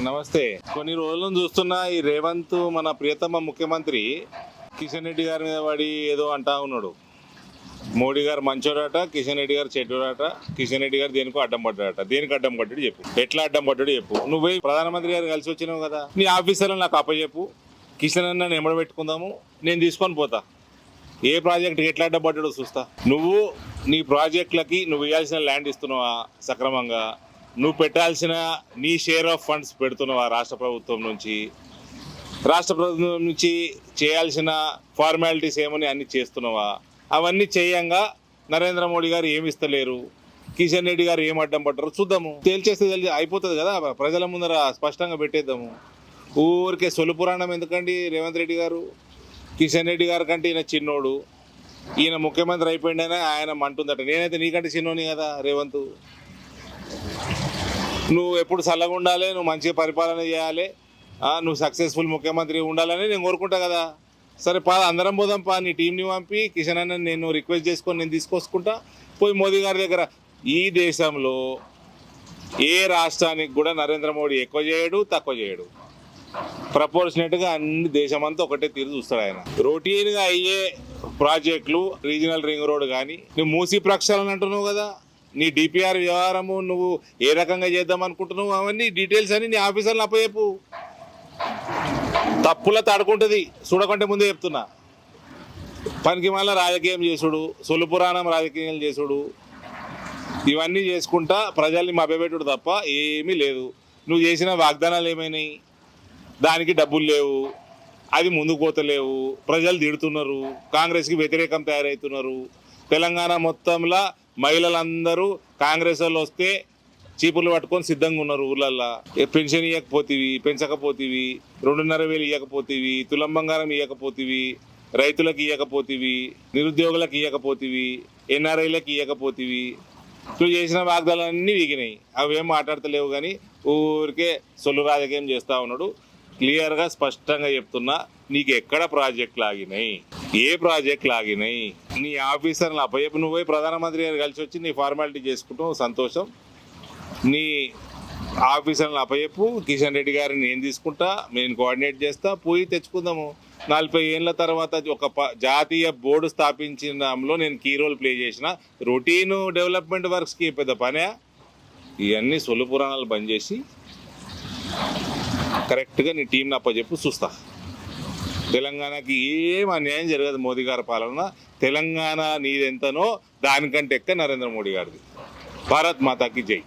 నమస్తే. కొన్ని రోజుల నుంచి చూస్తున్నా ఈ రేవంత్ మన ప్రియతమ ముఖ్యమంత్రి కిషన్ రెడ్డి గారి మీద పడి ఏదో అంటా ఉన్నాడు. మోడీ గారు మంచోడట, కిషన్ రెడ్డి గారు చెడ్డోడట, కిషన్ రెడ్డి గారు దేనికో అడ్డం పడ్డాడట. దేనికి అడ్డం పడ్డాడు చెప్పు, ఎట్లా అడ్డం పడ్డాడు చెప్పు. నువ్వు పోయి ప్రధానమంత్రి గారు కలిసి వచ్చినావు కదా, నీ ఆఫీసర్లు నాకు అప్పచెప్పు, కిషన్ అన్న ఎంబడ పెట్టుకుందాము, నేను తీసుకొని పోతా. ఏ ప్రాజెక్ట్కి ఎట్లా అడ్డం పడ్డాడో చూస్తా. నువ్వు నీ ప్రాజెక్టులకి నువ్వు ఇవ్వాల్సిన ల్యాండ్ ఇస్తున్నావా సక్రమంగా, నువ్వు పెట్టాల్సిన నీ షేర్ ఆఫ్ ఫండ్స్ పెడుతున్నావా రాష్ట్ర ప్రభుత్వం నుంచి, రాష్ట్ర ప్రభుత్వం నుంచి చేయాల్సిన ఫార్మాలిటీస్ ఏమని అన్ని చేస్తున్నావా, అవన్నీ చేయంగా నరేంద్ర మోడీ గారు ఏమి ఇస్తలేరు, కిషన్ రెడ్డి గారు ఏం అడ్డం పడ్డారు చూద్దాము. తేల్చేస్తే అయిపోతుంది కదా, ప్రజల ముందర స్పష్టంగా పెట్టేద్దాము. ఊరికే సొలు పురాణం ఎందుకండి రేవంత్ రెడ్డి గారు. కిషన్ రెడ్డి గారి కంటే ఈయన చిన్నోడు, ఈయన ముఖ్యమంత్రి అయిపోయిందనే ఆయన అంటుందట. నేనైతే నీకంటే చిన్నోని కదా రేవంత్. నువ్వు ఎప్పుడు చల్లగా ఉండాలి, నువ్వు మంచిగా పరిపాలన చేయాలి, నువ్వు సక్సెస్ఫుల్ ముఖ్యమంత్రి ఉండాలని నేను కోరుకుంటా కదా. సరే పా, అందరం పోదాం పా, నీ టీంని పంపి కిషన్ అన్న నేను రిక్వెస్ట్ చేసుకొని నేను తీసుకొచ్చుకుంటా. పోయి మోదీ గారి దగ్గర, ఈ దేశంలో ఏ రాష్ట్రానికి కూడా నరేంద్ర మోడీ ఎక్కువ చేయడు తక్కువ చేయడు, ప్రపోర్షనేట్గా అన్ని దేశమంతా ఒకటే తీరు చూస్తాడు ఆయన. రొటీన్గా అయ్యే ప్రాజెక్టులు, రీజనల్ రింగ్ రోడ్ కానీ, నువ్వు మూసీ ప్రక్షాళన అంటున్నావు కదా, నీ డిపిఆర్ వ్యవహారము నువ్వు ఏ రకంగా చేద్దాం అనుకుంటున్నావు, అవన్నీ డీటెయిల్స్ అని నీ ఆఫీసర్లు అప్పచెప్పు. తప్పుల తడుకుంటుంది చూడకుంటే ముందే చెప్తున్నా. పనికి మళ్ళీ రాజకీయం చేసుడు, సొలు పురాణం రాజకీయాలు చేసుడు, ఇవన్నీ చేసుకుంటా ప్రజల్ని మభ్యపెట్టుడు తప్ప ఏమీ లేదు. నువ్వు చేసిన వాగ్దానాలు ఏమైనాయి, దానికి డబ్బులు లేవు, అది ముందుకు పోతలేవు, ప్రజలు తిడుతున్నారు, కాంగ్రెస్కి వ్యతిరేకం తయారవుతున్నారు. తెలంగాణ మొత్తంలో మహిళలందరూ కాంగ్రెస్ వాళ్ళు వస్తే చీపుర్లు పట్టుకొని సిద్ధంగా ఉన్నారు ఊళ్ళల్లో. పెన్షన్ ఇవ్వకపోతేవి, పెంచకపోతేవి, 2,500 ఇవ్వకపోతేవి, తులం బంగారం ఇవ్వకపోతేవి, రైతులకు ఇవ్వకపోతేవి, నిరుద్యోగులకు ఇవ్వకపోతేవి, ఎన్ఆర్ఐలకు ఇవ్వకపోతేవి. నువ్వు చేసిన వాగ్దానాలన్నీ వీగినాయి. అవేం మాట్లాడతలేవు కానీ ఊరికే సొల్లు రాజకీయం చేస్తూ ఉన్నాడు. క్లియర్గా స్పష్టంగా చెప్తున్నా, నీకు ఎక్కడ ప్రాజెక్టులు ఆగినాయి, ఏ ప్రాజెక్టులు ఆగినాయి, నీ ఆఫీసర్లు అప్పచెప్పు. నువ్వు పోయి ప్రధానమంత్రి గారు కలిసి వచ్చి నీ ఫార్మాలిటీ చేసుకుంటావు, సంతోషం. నీ ఆఫీసర్లను అప్పచెప్పు, కిషన్ రెడ్డి గారిని నేను తీసుకుంటా, నేను కోఆర్డినేట్ చేస్తా, పోయి తెచ్చుకుందాము. 40 ఏళ్ళ తర్వాత ఒక జాతీయ బోర్డు స్థాపించడంలో నేను కీ రోల్ ప్లే చేసిన. రొటీన్ డెవలప్మెంట్ వర్క్స్కి పెద్ద పనే. ఇవన్నీ సొల్లు పురాణాలు బంద్ చేసి కరెక్ట్గా నీ టీంని అప్పచెప్పు, చూస్తా. తెలంగాణకి ఏం అన్యాయం జరగదు మోదీ గారి పాలన. తెలంగాణ నీదెంతనో దానికంటే ఎక్క నరేంద్ర మోడీ గారిది. భారత్ మాతాకి జై.